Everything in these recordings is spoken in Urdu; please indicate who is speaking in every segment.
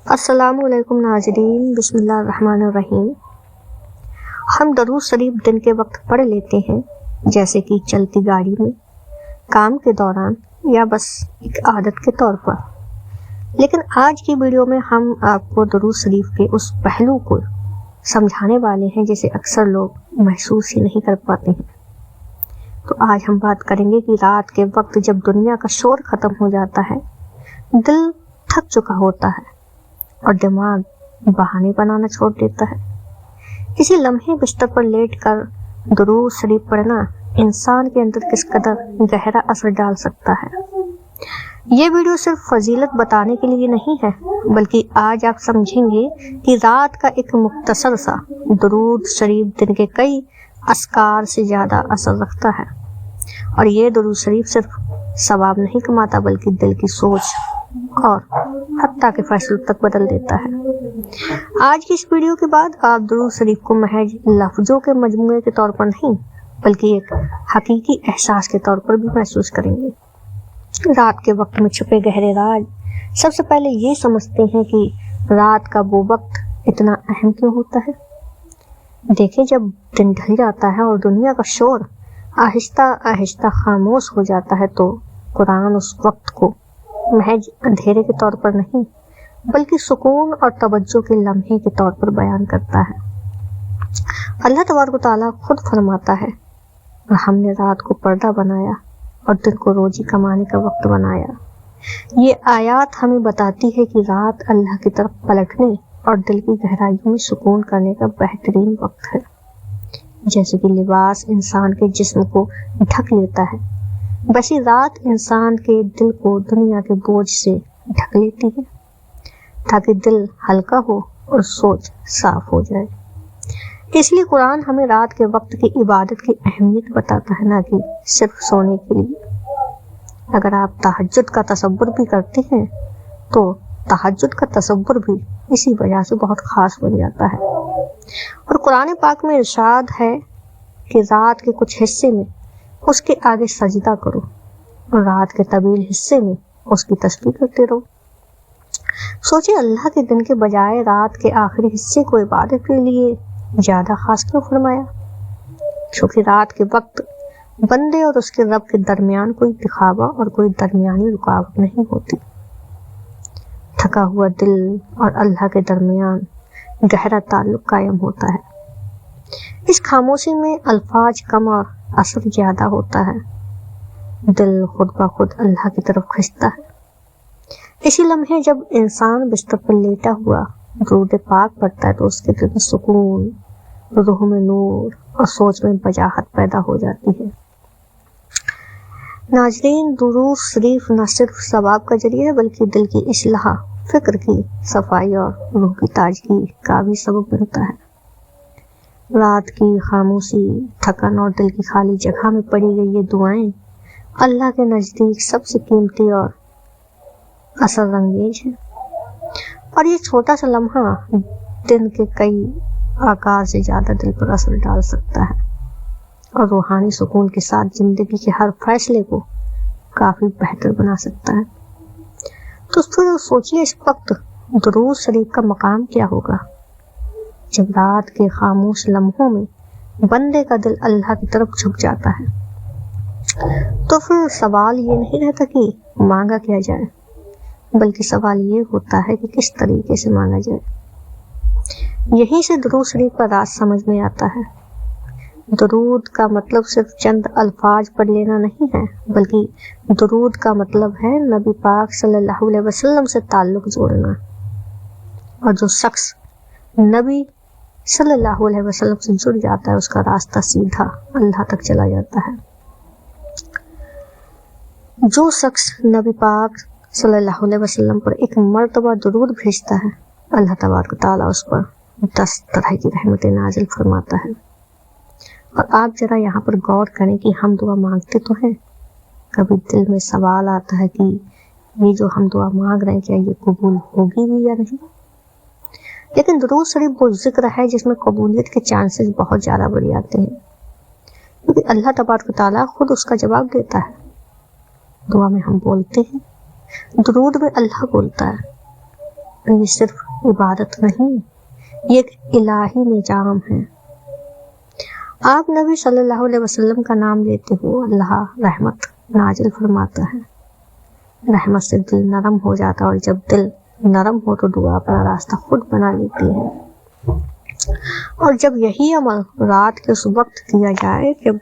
Speaker 1: السلام علیکم ناظرین، بسم اللہ الرحمن الرحیم۔ ہم درود شریف دن کے وقت پڑھ لیتے ہیں، جیسے کہ چلتی گاڑی میں، کام کے دوران یا بس ایک عادت کے طور پر۔ لیکن آج کی ویڈیو میں ہم آپ کو درود شریف کے اس پہلو کو سمجھانے والے ہیں جسے اکثر لوگ محسوس ہی نہیں کر پاتے ہیں۔ تو آج ہم بات کریں گے کہ رات کے وقت جب دنیا کا شور ختم ہو جاتا ہے، دل تھک چکا ہوتا ہے اور دماغ بہانے بنانا چھوڑ دیتا ہے، اسی لمحے بستر پر لیٹ کر درود شریف پڑھنا انسان کے اندر کس قدر گہرا اثر ڈال سکتا ہے۔ یہ ویڈیو صرف فضیلت بتانے کے لیے نہیں ہے، بلکہ آج آپ سمجھیں گے کہ رات کا ایک مختصر سا درود شریف دن کے کئی اذکار سے زیادہ اثر رکھتا ہے، اور یہ درود شریف صرف ثواب نہیں کماتا بلکہ دل کی سوچ اور حتیٰ کے فیصلوں تک بدل دیتا ہے۔ آج کی اس ویڈیو کے بعد آپ درود شریف کو محض لفظوں کے مجموعے کے طور پر نہیں بلکہ ایک حقیقی احساس کے طور پر بھی محسوس کریں گے۔ رات کے وقت میں چھپے گہرے راز۔ سب سے پہلے یہ سمجھتے ہیں کہ رات کا وہ وقت اتنا اہم کیوں ہوتا ہے۔ دیکھیں، جب دن ڈھل جاتا ہے اور دنیا کا شور آہستہ آہستہ خاموش ہو جاتا ہے تو قرآن اس وقت کو محض اندھیرے کے طور پر نہیں بلکہ سکون اور توجہ کے لمحے کے طور پر بیان کرتا ہے۔ اللہ تبارک و تعالیٰ خود فرماتا ہے، اور ہم نے رات کو پردہ بنایا اور دن کو روزی کمانے کا وقت بنایا۔ یہ آیات ہمیں بتاتی ہے کہ رات اللہ کی طرف پلٹنے اور دل کی گہرائیوں میں سکون کرنے کا بہترین وقت ہے۔ جیسے کہ لباس انسان کے جسم کو ڈھک لیتا ہے، ویسے رات انسان کے دل کو دنیا کے بوجھ سے ڈھک لیتی ہے تاکہ دل ہلکا ہو اور سوچ صاف ہو جائے۔ اس لیے قرآن ہمیں رات کے وقت کی عبادت کی اہمیت بتاتا ہے، نہ کہ صرف سونے کے لیے۔ اگر آپ تہجد کا تصور بھی کرتے ہیں تو تہجد کا تصور بھی اسی وجہ سے بہت خاص بن جاتا ہے۔ اور قرآن پاک میں ارشاد ہے کہ رات کے کچھ حصے میں اس کے آگے سجدہ کرو اور رات کے طویل حصے میں اس کی تسبیح کرتے رہو۔ سوچیں، اللہ کے دن کے بجائے رات کے آخری حصے کو عبادت کے لیے زیادہ خاص کیوں فرمایا؟ کیونکہ رات کے وقت بندے اور اس کے رب کے درمیان کوئی دکھاوا اور کوئی درمیانی رکاوٹ نہیں ہوتی۔ تھکا ہوا دل اور اللہ کے درمیان گہرا تعلق قائم ہوتا ہے۔ اس خاموشی میں الفاظ کم اور اثر زیادہ ہوتا ہے، دل خود بخود اللہ کی طرف کھنچتا ہے۔ اسی لمحے جب انسان بستر پر لیٹا ہوا درود پاک پڑھتا ہے تو اس کے دل میں سکون، روح میں نور اور سوچ میں وجاہت پیدا ہو جاتی ہے۔ ناظرین، درود شریف نہ صرف ثواب کا ذریعہ ہے بلکہ دل کی اصلاح، فکر کی صفائی اور روح کی تازگی کا بھی سبب بنتا ہے۔ رات کی خاموشی، تھکن اور دل کی خالی جگہ میں پڑی گئی یہ دعائیں اللہ کے نزدیک سب سے قیمتی اور اثر انگیز ہیں، اور یہ چھوٹا سا لمحہ دن کے کئی آکار سے زیادہ دل پر اثر ڈال سکتا ہے اور روحانی سکون کے ساتھ زندگی کے ہر فیصلے کو کافی بہتر بنا سکتا ہے۔ تو پھر سوچیے، اس وقت درود شریف کا مقام کیا ہوگا جب رات کے خاموش لمحوں میں بندے کا دل اللہ کی طرف جھک جاتا ہے۔ تو پھر سوال یہ نہیں رہتا کہ مانگا کیا جائے، بلکہ سوال یہ ہوتا ہے کہ کس طریقے سے مانگا جائے۔ یہیں سے درود شریف کا راز سمجھ میں آتا ہے۔ درود کا مطلب صرف چند الفاظ پڑھ لینا نہیں ہے، بلکہ درود کا مطلب ہے نبی پاک صلی اللہ علیہ وسلم سے تعلق جوڑنا، اور جو شخص نبی صلی اللہ علیہ وسلم سے جڑ جاتا ہے اس کا راستہ سیدھا اللہ تک چلا جاتا ہے۔ جو شخص نبی پاک صلی اللہ علیہ وسلم پر ایک مرتبہ درود بھیجتا ہے، اللہ تبارک و تعالیٰ اس پر 10 طرح کی رحمتیں نازل فرماتا ہے۔ اور آپ ذرا یہاں پر غور کریں کہ ہم دعا مانگتے تو ہیں، کبھی دل میں سوال آتا ہے کہ یہ جو ہم دعا مانگ رہے ہیں کیا یہ قبول ہوگی بھی یا نہیں؟ لیکن درود شریف وہ ذکر ہے جس میں قبولیت کے چانسز بہت زیادہ بڑھ جاتے ہیں، کیونکہ اللہ تبارک و تعالیٰ خود اس کا جواب دیتا ہے۔ دعا میں ہم بولتے ہیں، درود میں اللہ بولتا ہے، یہ صرف عبادت نہیں، یہ ایک الہی نظام ہے۔ آپ نبی صلی اللہ علیہ وسلم کا نام لیتے ہو، اللہ رحمت نازل فرماتا ہے، رحمت سے دل نرم ہو جاتا ہے، اور جب دل نرم ہو تو دعا اپنا راستہ خود بنا لیتی ہے۔ اور جب یہی عمل رات کے اس وقت کیا جائے جب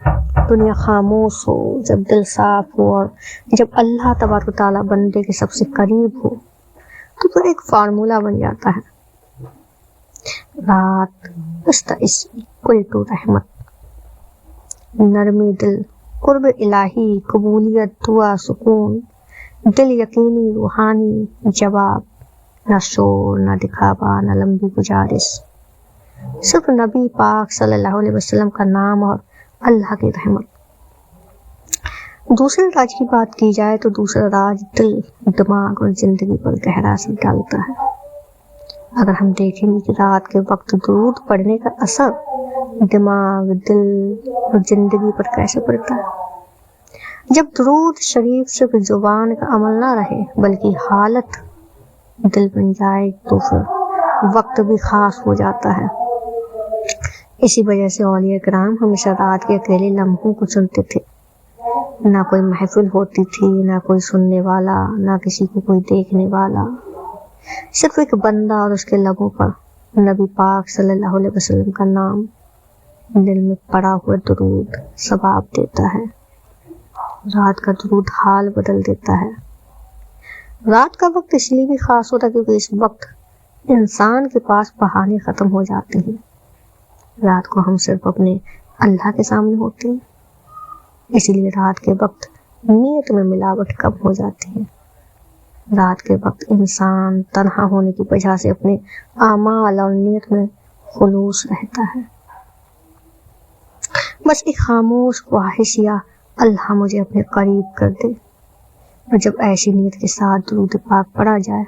Speaker 1: دنیا خاموش ہو، جب دل صاف ہو، اور جب اللہ تبارک و تعالیٰ بندے کے سب سے قریب ہو، تو پھر ایک فارمولہ بن جاتا ہے، رات اکول ٹو رحمت، نرمی دل، قرب الہی، قبولیت، دعا، سکون، دل یقینی، روحانی جواب، نہ شور، نہ دکھاوا، نہ لمبی گزارش، صرف نبی پاک صلی اللہ علیہ وسلم کا نام اور اللہ کی رحمت۔ دوسرے راج کی بات کی جائے تو دوسرا راج دل، دماغ اور زندگی پر گہرا اثر ڈالتا ہے۔ اگر ہم دیکھیں گے کہ رات کے وقت درود پڑھنے کا اثر دماغ، دل اور زندگی پر کیسے پڑتا ہے، جب درود شریف صرف زبان کا عمل نہ رہے بلکہ حالت دل بن جائے تو پھر وقت بھی خاص ہو جاتا ہے۔ اسی وجہ سے اولیاء کرام ہمیشہ رات کے اکیلے لمحوں کو چنتے تھے، نہ کوئی محفل ہوتی تھی، نہ کوئی سننے والا، نہ کسی کو کوئی دیکھنے والا، صرف ایک بندہ اور اس کے لبوں پر نبی پاک صلی اللہ علیہ وسلم کا نام، دل میں پڑا ہوا درود ثواب دیتا ہے۔ رات کا درود حال بدل دیتا ہے۔ رات کا وقت اس لیے بھی خاص ہوتا ہے کیونکہ اس وقت انسان کے پاس بہانے ختم ہو جاتے ہیں۔ رات کو ہم صرف اپنے اللہ کے سامنے ہوتے ہیں، اسی لیے رات کے وقت نیت میں ملاوٹ کم ہو جاتی ہے۔ رات کے وقت انسان تنہا ہونے کی وجہ سے اپنے اعمال اور نیت میں خلوص رہتا ہے۔ بس ایک خاموش خواہش یا اللہ مجھے اپنے قریب کر دے، اور جب ایسی نیت کے ساتھ درود پاک پڑھا جائے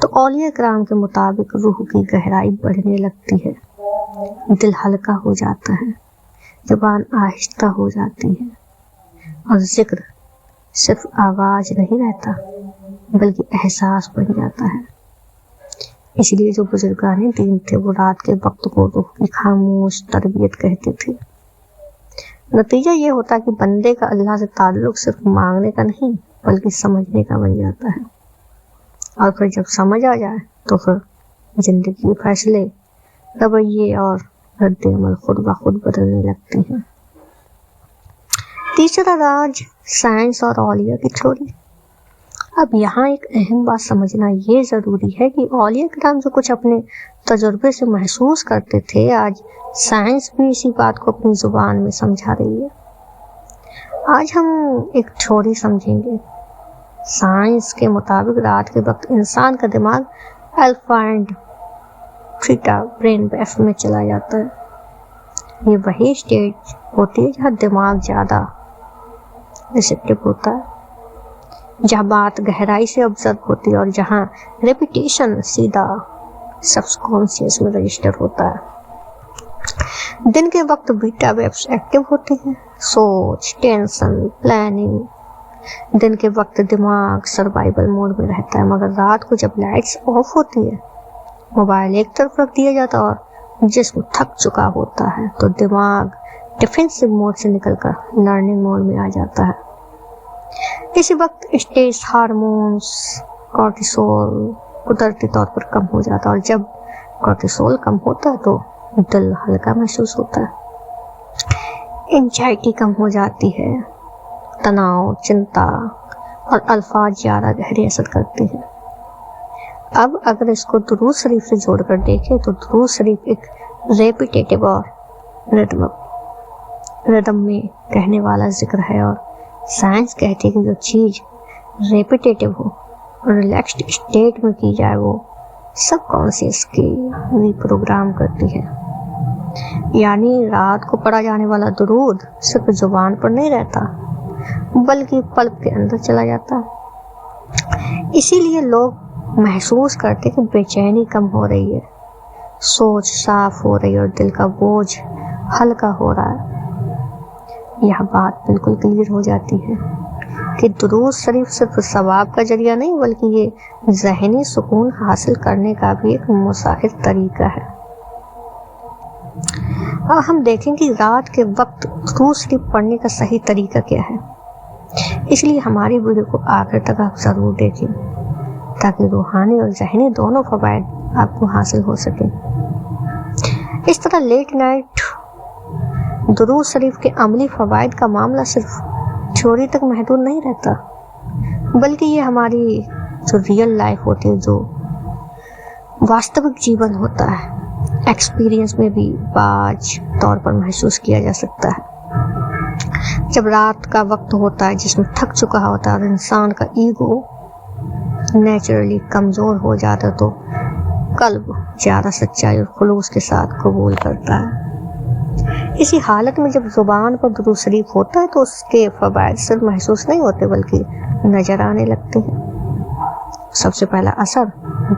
Speaker 1: تو اولیاء کرام کے مطابق روح کی گہرائی بڑھنے لگتی ہے، دل ہلکا ہو جاتا ہے، زبان آہستہ ہو جاتی ہے، اور ذکر صرف آواز نہیں رہتا بلکہ احساس بن جاتا ہے۔ اس لیے جو بزرگان دین تھے وہ رات کے وقت کو روح کی خاموش تربیت کہتے تھے۔ نتیجہ یہ ہوتا کہ بندے کا اللہ سے تعلق صرف مانگنے کا نہیں بلکہ سمجھنے کا بن جاتا ہے، اور پھر جب سمجھ آ جائے تو پھر زندگی کے فیصلے، رویے اور رد عمل خود بخود بدلنے لگتے ہیں۔ تیسرا راج سائنس اور اولیاء کی تھیوری۔ اب یہاں ایک اہم بات سمجھنا یہ ضروری ہے کہ اولیاء کرام جو کچھ اپنے تجربے سے محسوس کرتے تھے، آج سائنس بھی اسی بات کو اپنی زبان میں سمجھا رہی ہے۔ آج ہم ایک تھیوری سمجھیں گے۔ سائنس کے مطابق رات کے وقت انسان کا دماغ الفا اینڈ تھیٹا برین ویف میں چلا جاتا ہے۔ یہ وہی اسٹیج ہوتی ہے جہاں دماغ زیادہ ریسیپٹیو ہوتا ہے، جہاں بات گہرائی سے آبزرو ہوتی ہے، اور جہاں ریپیٹیشن سیدھا سب کانشیس میں رجسٹر ہوتا ہے۔ دن کے وقت بیٹا ویوز ایکٹیو ہوتے ہیں، سوچ، ٹینشن، پلاننگ۔ دن کے وقت دماغ سروائیول موڈ میں رہتا ہے، مگر رات کو جب لائٹس آف ہوتی ہے، موبائل ایک طرف رکھ دیا جاتا ہے اور جسم تھک چکا ہوتا ہے، تو دماغ ڈیفینسو موڈ سے نکل کر لرننگ موڈ میں آ جاتا ہے۔ اسی وقت اسٹریس ہارمونز کورٹیسول قدرتی طور پر کم ہو جاتا ہے، اور جب کورٹیسول کم ہوتا ہے تو دل ہلکا محسوس ہوتا ہے، انزائٹی کم ہو جاتی ہے، تناؤ، چنتا اور الفاظ زیادہ گہرے اثر کرتے ہیں۔ اب اگر اس کو درود شریف سے جوڑ کر دیکھیں تو درود شریف ایک ریپیٹیٹیو اور ردم میں کہنے والا ذکر ہے، اور سائنس کہتی ہے کہ جو چیز ریپیٹیٹیو ہو اور ریلیکسڈ اسٹیٹ میں کی جائے وہ سب کانشیس کی ری پروگرام کرتی ہے۔ یعنی رات کو پڑھا جانے والا درود صرف زبان پر نہیں رہتا بلکہ قلب کے اندر چلا جاتا ہے۔ اسی لیے لوگ محسوس کرتے کہ بے چینی کم ہو رہی ہے، سوچ صاف ہو رہی ہے، اور دل کا بوجھ ہلکا ہو رہا ہے۔ یہ بات بالکل کلیئر ہو جاتی ہے کہ درود شریف صرف ثواب کا ذریعہ نہیں بلکہ یہ ذہنی سکون حاصل کرنے کا بھی ایک مساعد طریقہ ہے۔ اب ہم دیکھیں کہ رات کے وقت درود شریف پڑھنے کا صحیح طریقہ کیا ہے، اس لیے ہماری ویڈیو کو آخر تک آپ ضرور دیکھیں تاکہ روحانی اور ذہنی دونوں فوائد آپ کو حاصل ہو سکیں۔ اس طرح لیٹ نائٹ درود شریف کے عملی فوائد کا معاملہ صرف تھیوری تک محدود نہیں رہتا، بلکہ یہ ہماری جو ریئل لائف ہوتی ہے، جو واستوک جیون ہوتا ہے، ایکسپیرینس میں بھی باج طور پر محسوس کیا جا سکتا ہے۔ جب رات کا وقت ہوتا ہے، جسم تھک چکا ہوتا ہے اور انسان کا ایگو نیچرلی کمزور ہو جاتا ہے، تو قلب زیادہ سچائی اور خلوص کے ساتھ قبول کرتا ہے۔ اسی حالت میں جب زبان پر درود شریف ہوتا ہے تو اس کے فوائد صرف محسوس نہیں ہوتے بلکہ نظر آنے لگتے ہیں۔ سب سے پہلا اثر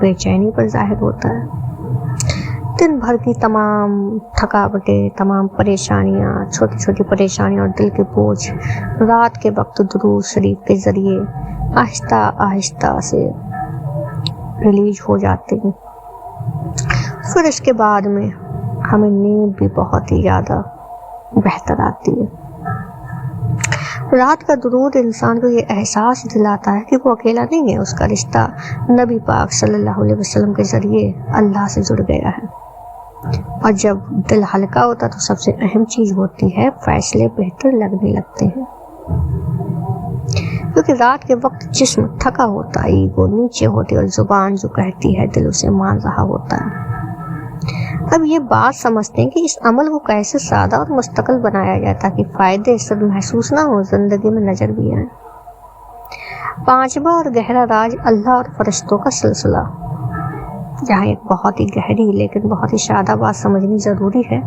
Speaker 1: بے چینی پر ظاہر ہوتا ہے۔ دن بھر کی تمام تھکاوٹیں، تمام پریشانیاں، چھوٹی چھوٹی پریشانیاں اور دل کے بوجھ رات کے وقت درود شریف کے ذریعے آہستہ آہستہ سے ریلیز ہو جاتے ہیں۔ پھر اس کے بعد میں ہمیں نیند بھی بہت ہی زیادہ بہتر آتی ہے۔ رات کا درود انسان کو یہ احساس دلاتا ہے کہ وہ اکیلا نہیں ہے، اس کا رشتہ نبی پاک صلی اللہ علیہ وسلم کے ذریعے اللہ سے جڑ گیا ہے۔ اور جب دل ہلکا ہوتا تو سب سے اہم چیز ہوتی ہے فیصلے بہتر لگنے لگتے ہیں، کیونکہ رات کے وقت جسم تھکا ہوتا ہے، ایگو نیچے ہوتی ہے اور زبان جو کہتی ہے دل اسے مان رہا ہوتا ہے۔ اب یہ بات سمجھتے ہیں کہ اس عمل کو کیسے سادہ اور مستقل بنایا جائے تاکہ فائدے صرف محسوس نہ ہو، زندگی میں نظر بھی آئے۔ پانچواں اور گہرا راز اللہ اور فرشتوں کا سلسلہ، جہاں ایک بہت ہی گہری لیکن بہت ہی سادہ بات سمجھنی ضروری ہے۔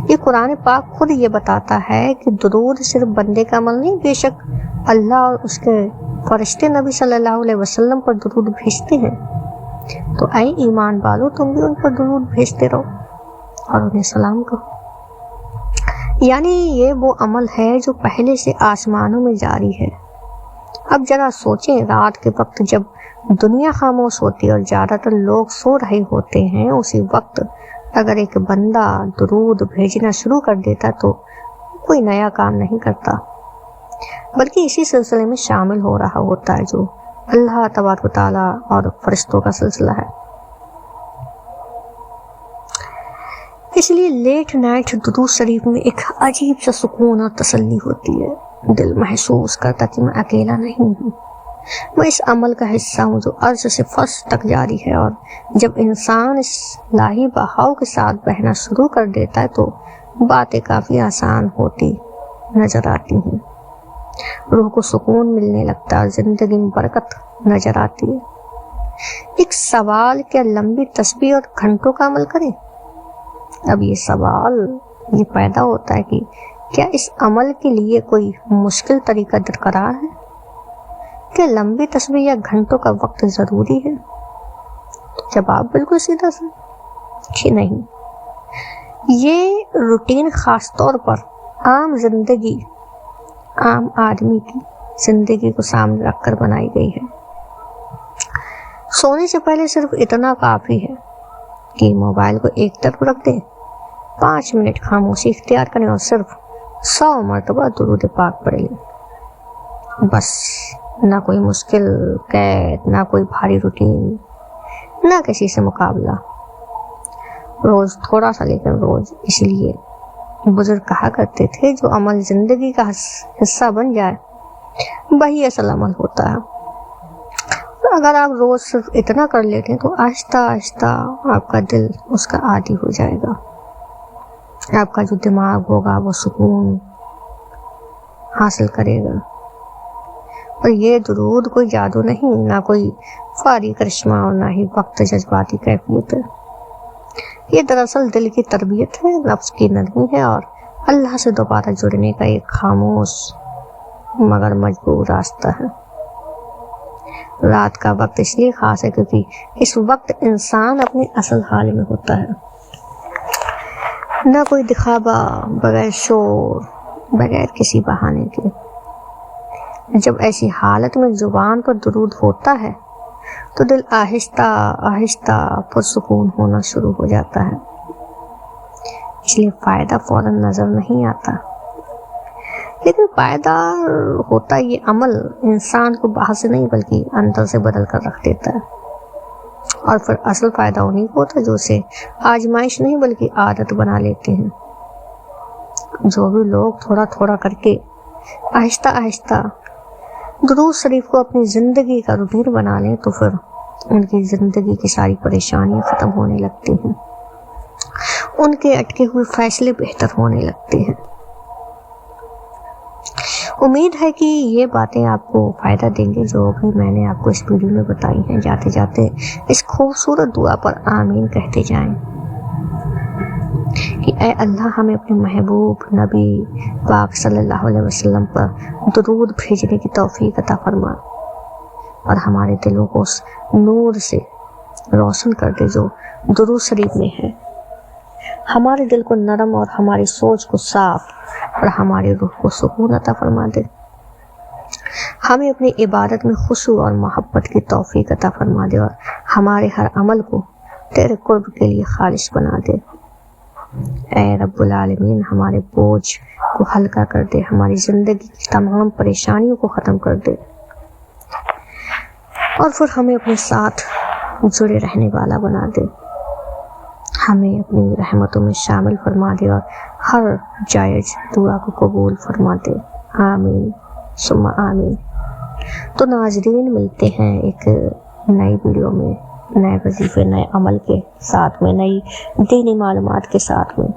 Speaker 1: یہ قرآن پاک خود یہ بتاتا ہے کہ درود صرف بندے کا عمل نہیں، بے شک اللہ اور اس کے فرشتے نبی صلی اللہ علیہ وسلم پر درود بھیجتے ہیں۔ تو اے ایمان والو، تم بھی ان پر درود بھیجتے رہو اور انہیں سلام کرو۔ یعنی یہ وہ عمل ہے جو پہلے سے آسمانوں میں جاری ہے۔ اب ذرا سوچیں، رات کے وقت جب دنیا خاموش ہوتی ہے اور زیادہ تر لوگ سو رہے ہوتے ہیں، اسی وقت اگر ایک بندہ درود بھیجنا شروع کر دیتا تو کوئی نیا کام نہیں کرتا بلکہ اسی سلسلے میں شامل ہو رہا ہوتا ہے جو اللہ تبارک و تعالیٰ اور فرشتوں کا سلسلہ ہے۔ اس لیے لیٹ نائٹ درود شریف میں ایک عجیب سا سکون اور تسلی ہوتی ہے۔ دل محسوس کرتا کہ میں اکیلا نہیں ہوں، میں اس عمل کا حصہ ہوں جو عرض سے فرش تک جاری ہے۔ اور جب انسان اس لاہی بہاؤ کے ساتھ بہنا شروع کر دیتا ہے تو باتیں کافی آسان ہوتی نظر آتی ہیں، روح کو سکون ملنے لگتا ہے اور زندگی میں برکت نظر آتی ہے۔ ایک سوال، کیا لمبی تسبیح اور گھنٹوں کا عمل کریں؟ اب یہ سوال یہ پیدا ہوتا ہے کہ کیا اس عمل کے لیے کوئی مشکل طریقہ درکار ہے؟ کیا لمبی تسبیح یا گھنٹوں کا وقت ضروری ہے؟ جواب بالکل سیدھا سا کہ نہیں۔ یہ روٹین خاص طور پر عام آدمی کی زندگی کو سامنے رکھ کر بنائی گئی ہے۔ سونے سے پہلے صرف اتنا کافی ہے کہ موبائل کو ایک طرف رکھ دیں، 5 منٹ خاموشی اختیار کریں اور صرف 100 مرتبہ درود پاک پڑھ لیں۔ بس نہ کوئی مشکل قید، نہ کوئی بھاری روٹین، نہ کسی سے مقابلہ، روز تھوڑا سا لیکن روز۔ اس لیے بزرگ کہا کرتے تھے جو عمل زندگی کا حصہ بن جائے وہی اصل عمل ہوتا ہے۔ اگر آپ روز صرف اتنا کر لیتے ہیں تو آہستہ آہستہ آپ کا دل اس کا عادی ہو جائے گا، آپ کا جو دماغ ہوگا وہ سکون حاصل کرے گا۔ اور یہ درود کوئی جادو نہیں، نہ کوئی فاری کرشمہ اور نہ ہی وقت جذباتی کیفیت ہے۔ یہ دراصل دل کی تربیت ہے، نفس کی نرمی ہے اور اللہ سے دوبارہ جڑنے کا ایک خاموش مگر مجبور راستہ ہے۔ رات کا وقت اس لیے خاص ہے کیونکہ اس وقت انسان اپنے اصل حال میں ہوتا ہے، نہ کوئی دکھاوا، بغیر شور، بغیر کسی بہانے کے۔ جب ایسی حالت میں زبان پر درود ہوتا ہے تو دل آہستہ آہستہ پرسکون ہونا شروع ہو جاتا ہے، اس لیے فائدہ فوراً نظر نہیں آتا، لیکن پائیدار ہوتا یہ عمل انسان کو باہر سے نہیں بلکہ اندر سے بدل کر رکھ دیتا ہے، اور پھر اصل فائدہ انہیں کو ہوتا ہے جو اسے آزمائش نہیں بلکہ عادت بنا لیتے ہیں۔ جو بھی لوگ تھوڑا تھوڑا کر کے آہستہ آہستہ درود شریف کو اپنی زندگی کا روٹین بنا لیں تو پھر ان کی زندگی کی ساری پریشانیاں ختم ہونے لگتی ہیں، ان کے اٹکے ہوئے فیصلے بہتر ہونے لگتے ہیں۔ امید ہے کہ یہ باتیں آپ کو فائدہ دیں گے جو بھی میں نے آپ کو اس ویڈیو میں بتائی ہیں۔ جاتے جاتے اس خوبصورت دعا پر آمین کہتے جائیں کہ اے اللہ ہمیں اپنے محبوب نبی پاک صلی اللہ علیہ وسلم پر درود بھیجنے کی توفیق عطا فرما، اور ہمارے دلوں کو اس نور سے روشن کر دے جو درود شریف میں ہے، ہمارے دل کو نرم اور ہماری سوچ کو صاف اور ہماری روح کو سکون عطا فرما دے، ہمیں اپنی عبادت میں خشوع اور محبت کی توفیق عطا فرما دے، اور ہمارے ہر عمل کو تیرے قرب کے لیے خالص بنا دے۔ اے رب العالمین ہمارے بوجھ کو ہلکا کر دے، ہماری زندگی کی تمام پریشانیوں کو ختم کر دے، اور پھر ہمیں اپنے ساتھ جڑے رہنے والا بنا دے، ہمیں اپنی رحمتوں میں شامل فرما دے اور ہر جائز دعا کو قبول فرما دے، آمین ثم آمین۔ تو ناظرین ملتے ہیں ایک نئی ویڈیو میں، نئے وظیفے، نئے عمل کے ساتھ میں، نئی دینی معلومات کے ساتھ میں۔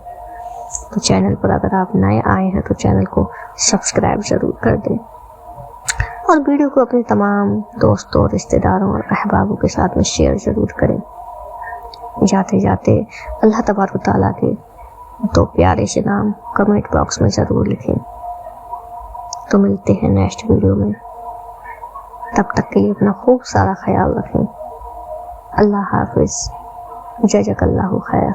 Speaker 1: تو چینل پر اگر آپ نئے آئے ہیں تو چینل کو سبسکرائب ضرور کر دیں، اور ویڈیو کو اپنے تمام دوستوں، رشتہ داروں اور احبابوں کے ساتھ میں شیئر ضرور کریں۔ جاتے جاتے اللہ تبارک و تعالیٰ کے دو پیارے سے نام کمنٹ باکس میں ضرور لکھیں۔ تو ملتے ہیں نیکسٹ ویڈیو میں، تب تک کے لیے اپنا خوب سارا خیال رکھیں۔ اللہ حافظ، جزاک اللہ خیر۔